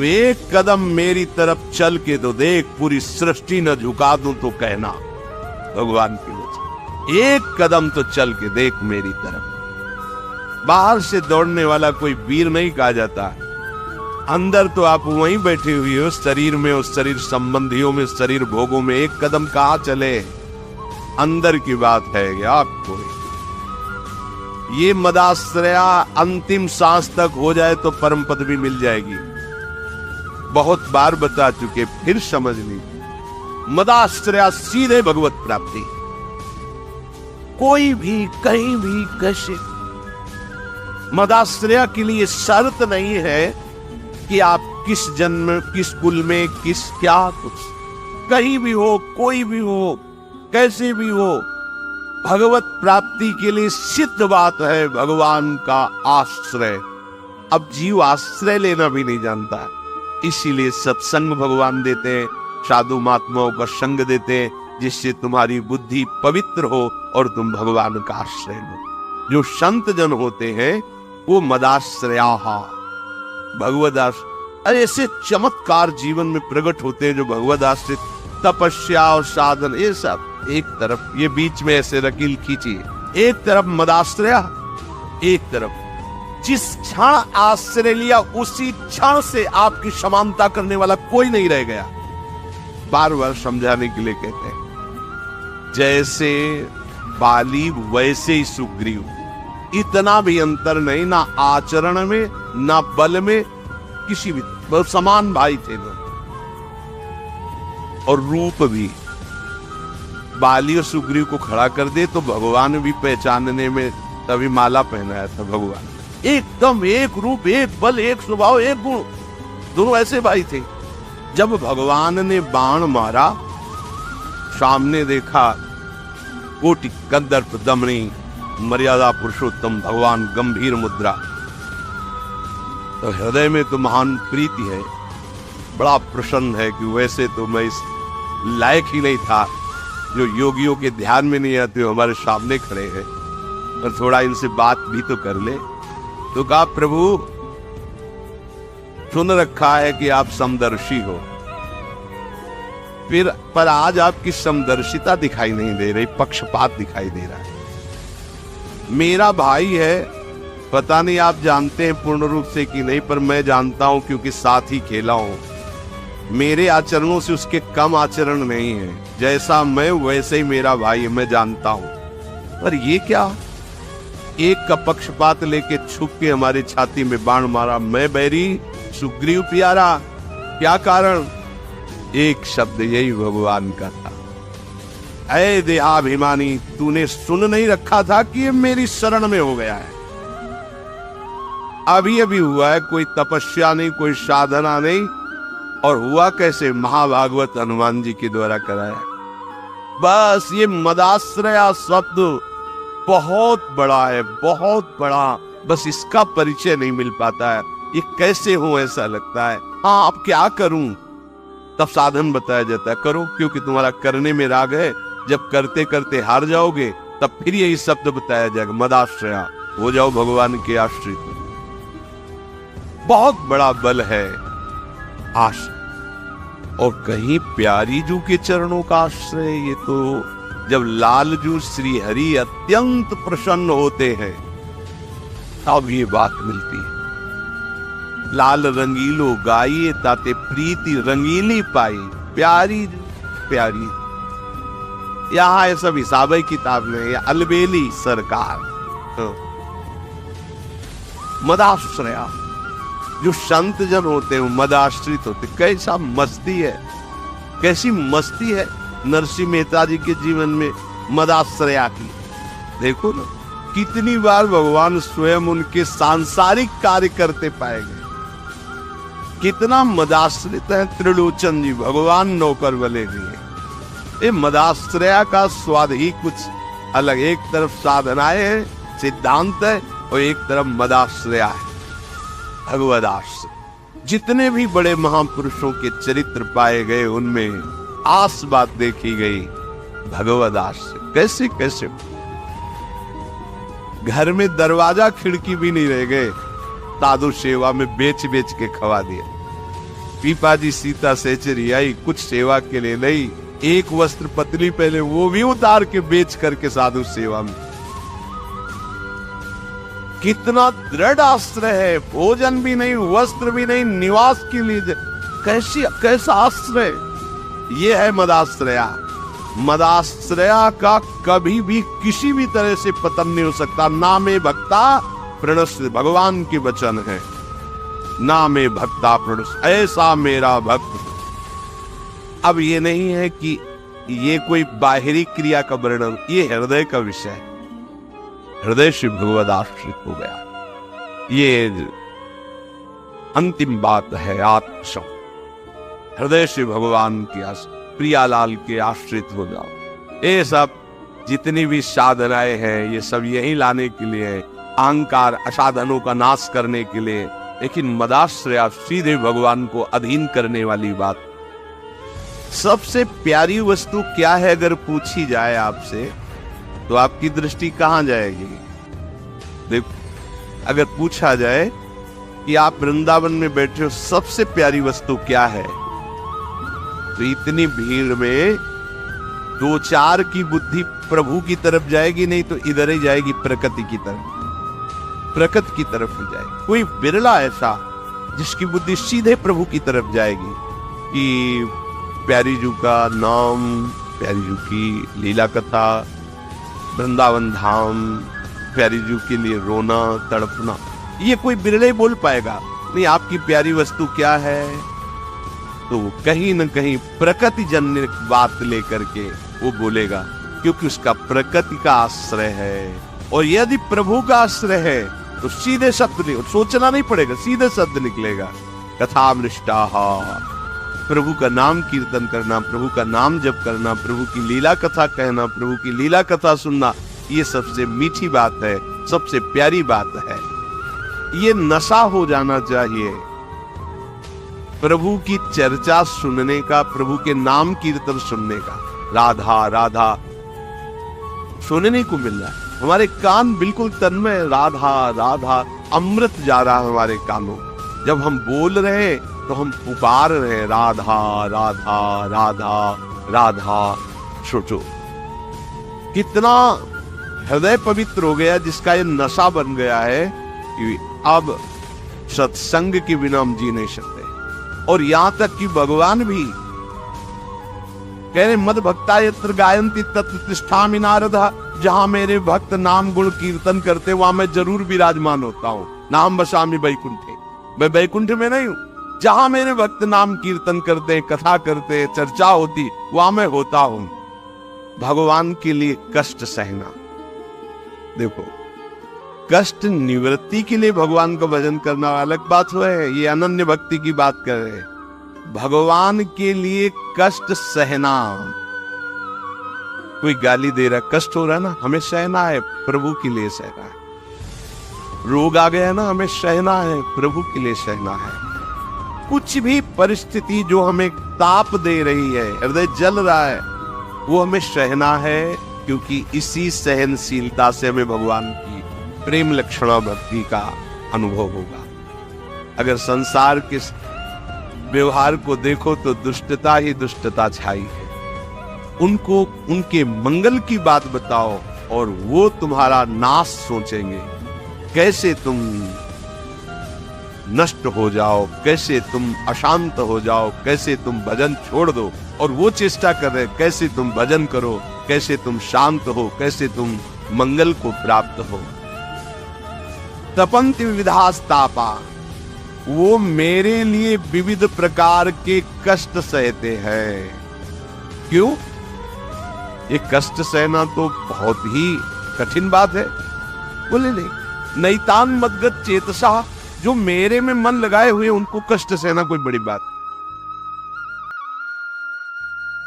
तू एक कदम मेरी तरफ चल के तो देख, पूरी सृष्टि न झुका दूं तो कहना। भगवान की वजह, एक कदम तो चल के देख मेरी तरफ। बाहर से दौड़ने वाला कोई वीर नहीं कहा जाता, अंदर तो आप वहीं बैठे हुए हो, शरीर में, उस शरीर संबंधियों में, शरीर भोगों में एक कदम कहां चले। अंदर की बात है कि आपको ये मदाश्रया अंतिम सांस तक हो जाए तो परम पद भी मिल जाएगी। बहुत बार बता चुके, फिर समझ लीजिए, मदाश्रया सीधे भगवत प्राप्ति। कोई भी कहीं भी कैसे, मदाश्रया के लिए शर्त नहीं है कि आप किस जन्म, किस कुल में, किस क्या कुछ, कहीं भी हो, कोई भी हो, कैसे भी हो, भगवत प्राप्ति के लिए सिद्ध बात है भगवान का आश्रय। अब जीव आश्रय लेना भी नहीं जानता, इसीलिए सत्संग भगवान देते हैं, साधु महात्माओं का संग देते हैं, जिससे तुम्हारी बुद्धि पवित्र हो और तुम भगवान का आश्रय लो। जो संत जन होते हैं वो मदाश्रया भगवद आश्रय, ऐसे चमत्कार जीवन में प्रकट होते हैं जो भगवद आश्रय, तपस्या और साधन, ये सब एक तरफ, ये बीच में ऐसे रकील खींचिए, एक तरफ मदाश्रया, एक तरफ जिस क्षण आश्रय लिया उसी क्षण से आपकी समानता करने वाला कोई नहीं रह गया। बार बार समझाने के लिए कहते हैं, जैसे बाली वैसे ही सुग्रीव, इतना भी अंतर नहीं, ना आचरण में ना बल में, किसी भी, बहुत समान भाई थे लोग। और रूप भी, बाली और सुग्रीव को खड़ा कर दे तो भगवान भी पहचानने में, तभी माला पहनाया था भगवान, एकदम एक रूप, एक बल, एक स्वभाव, एक गुण, दोनों ऐसे भाई थे। जब भगवान ने बाण मारा, सामने देखा कोटि कंदर्प दमनी मर्यादा पुरुषोत्तम भगवान गंभीर मुद्रा, तो हृदय में तो महान प्रीति है, बड़ा प्रसन्न है कि वैसे तो मैं इस लायक ही नहीं था, जो योगियों के ध्यान में नहीं आते हो हमारे सामने खड़े हैं, और थोड़ा इनसे बात भी तो कर ले। तो कहा, प्रभु सुन रखा है कि आप समदर्शी हो, फिर पर आज आपकी समदर्शिता दिखाई नहीं दे रही, पक्षपात दिखाई दे रहा है। मेरा भाई है, पता नहीं आप जानते हैं पूर्ण रूप से कि नहीं, पर मैं जानता हूं क्योंकि साथ ही खेला हूं। मेरे आचरणों से उसके कम आचरण नहीं है, जैसा मैं वैसे ही मेरा भाई है, मैं जानता हूं। पर ये क्या, एक का पक्षपात लेके छुप के हमारी छाती में बाण मारा, मैं बैरी सुग्रीव प्यारा, क्या कारण? एक शब्द यही भगवान का था, ऐ देहाभिमानी, तूने सुन नहीं रखा था कि ये मेरी शरण में हो गया है। अभी अभी हुआ है, कोई तपस्या नहीं, कोई साधना नहीं, और हुआ कैसे? महाभागवत हनुमान जी के द्वारा कराया। बस ये मदाश्रया शब्द बहुत बड़ा है, बहुत बड़ा, बस इसका परिचय नहीं मिल पाता है। ये कैसे हो ऐसा लगता है। हाँ, अब क्या करूं? तब साधन बताया जाता है, करो, क्योंकि तुम्हारा करने में राग है। जब करते करते हार जाओगे तब फिर यही शब्द बताया जाएगा, मदाश्रया, हो जाओ भगवान के आश्रित। बहुत बड़ा बल है आश्रय, और कहीं प्यारी जू के चरणों का आश्रय। ये तो जब लालजू श्री हरि अत्यंत प्रसन्न होते हैं तब ये बात मिलती है। लाल रंगीलो गाइए ताते प्रीति रंगीली पाई, प्यारी प्यारी। यहाँ ये सब हिसाब किताब में, अलबेली सरकार। मदाश्रया, जो संत जन होते हैं मदाश्रित होते, कैसा मस्ती है, कैसी मस्ती है नरसिंह मेहता जी के जीवन में मदाश्रया की। देखो ना, कितनी बार भगवान स्वयं उनके सांसारिक कार्य करते पाए गए। कितना मदाश्रित है त्रिलोचन जी, भगवान नौकर बले दिए। ये मदाश्रया का स्वाद ही कुछ अलग, एक तरफ साधनाएं है, सिद्धांत है, और एक तरफ मदाश्रया है, भगवद आश्रय। जितने भी बड़े महापुरुषों के चरित्र पाए गए उनमें आस बात देखी गई, भगवद आश्रय। कैसे कैसे घर में दरवाजा खिड़की भी नहीं रह गए, साधु सेवा में बेच बेच के खवा दिया। पीपाजी सीता सेचरी आई, कुछ सेवा के लिए नहीं, एक वस्त्र पतली पहले वो भी उतार के बेच करके साधु सेवा में। कितना दृढ़ आश्रय है, भोजन भी नहीं, वस्त्र भी नहीं, निवास के लिए कैसा आश्रय। ये है मदाश्रया। मदाश्रया का कभी भी किसी भी तरह से पतन नहीं हो सकता। नामे भक्ता प्रणश्य, भगवान के वचन है, नामे भक्ता प्रणश्य, ऐसा मेरा भक्त। अब ये नहीं है कि ये कोई बाहरी क्रिया का वर्णन, ये हृदय का विषय है। हृदय से भगवद आश्रित हो गया, ये अंतिम बात है। आत्मसम, हृदय से भगवान की प्रियालाल के आश्रित हो जाओ। ये सब जितनी भी साधनाएं हैं, ये सब यही लाने के लिए है, अहंकार असाधनों का नाश करने के लिए। लेकिन मदाश्रया, सीधे भगवान को अधीन करने वाली बात। सबसे प्यारी वस्तु क्या है अगर पूछी जाए आपसे, तो आपकी दृष्टि कहां जाएगी? देखो, अगर पूछा जाए कि आप वृंदावन में बैठे हो, सबसे प्यारी वस्तु क्या है, तो इतनी भीड़ में दो चार की बुद्धि प्रभु की तरफ जाएगी, नहीं तो इधर ही जाएगी, प्रकृति की तरफ, प्रकृति की तरफ ही जाएगी। कोई बिरला ऐसा जिसकी बुद्धि सीधे प्रभु की तरफ जाएगी कि प्यारी जू का नाम, प्यारी जू की लीला कथा, वृंदावन धाम, प्यारी जू के लिए रोना तड़पना, ये कोई बिरले बोल पाएगा। नहीं, आपकी प्यारी वस्तु क्या है, तो वो कहीं न कहीं प्रकृति जन्य बात लेकर के वो बोलेगा, क्योंकि उसका प्रकृति का आश्रय है। और यदि प्रभु का आश्रय है तो सीधे शब्द नहीं, सोचना नहीं पड़ेगा, सीधे शब्द निकलेगा। कथामृष्टाहा, प्रभु का नाम कीर्तन करना, प्रभु का नाम जप करना, प्रभु की लीला कथा कहना, प्रभु की लीला कथा सुनना, ये सबसे मीठी बात है, सबसे प्यारी बात है। ये नशा हो जाना चाहिए प्रभु की चर्चा सुनने का, प्रभु के नाम कीर्तन सुनने का। राधा राधा सुनने को मिल रहा है, हमारे कान बिल्कुल तन्मय, राधा राधा, अमृत जा रहा है हमारे कानों। जब हम बोल रहे तो हम पुकार रहे, राधा राधा राधा राधा। सोचो कितना हृदय पवित्र हो गया, जिसका ये नशा बन गया है कि अब सत्संग के बिना हम जी नहीं सकते। और यहां तक कि भगवान भी कह रहे, मद भक्ता यत्र गायन्ति तत्र तिष्ठामि नारदा, जहां मेरे भक्त नाम गुण कीर्तन करते वहां मैं जरूर विराजमान होता हूं। नाम बसामि वैकुंठे, मैं वैकुंठ में नहीं हूं, जहां मेरे भक्त नाम कीर्तन करते, कथा करते, चर्चा होती, वहां मैं होता हूं। भगवान के लिए कष्ट सहना, देखो कष्ट निवृत्ति के लिए भगवान का भजन करना अलग बात है, ये अनन्य भक्ति की बात कर रहे हैं। भगवान के लिए कष्ट सहना, कोई गाली दे रहा, कष्ट हो रहा है ना, हमें सहना है, प्रभु के लिए सहना है। रोग आ गया है ना, हमें सहना है, प्रभु के लिए सहना है। कुछ भी परिस्थिति जो हमें ताप दे रही है, हृदय जल रहा है, वो हमें सहना है, क्योंकि इसी सहनशीलता से हमें भगवान की प्रेम लक्षणा भक्ति का अनुभव होगा। अगर संसार के व्यवहार को देखो तो दुष्टता ही दुष्टता छाई है। उनको उनके मंगल की बात बताओ और वो तुम्हारा नाश सोचेंगे, कैसे तुम नष्ट हो जाओ, कैसे तुम अशांत हो जाओ, कैसे तुम भजन छोड़ दो, और वो चेष्टा कर रहे कैसे तुम भजन करो, कैसे तुम शांत हो, कैसे तुम मंगल को प्राप्त हो। तपंति विविधास्तापा, वो मेरे लिए विविध प्रकार के कष्ट सहते हैं। क्यों? ये कष्ट सहना तो बहुत ही कठिन बात है। बोले नहीं, नैतान मदगत चेतसा, जो मेरे में मन लगाए हुए उनको कष्ट सहना कोई बड़ी बात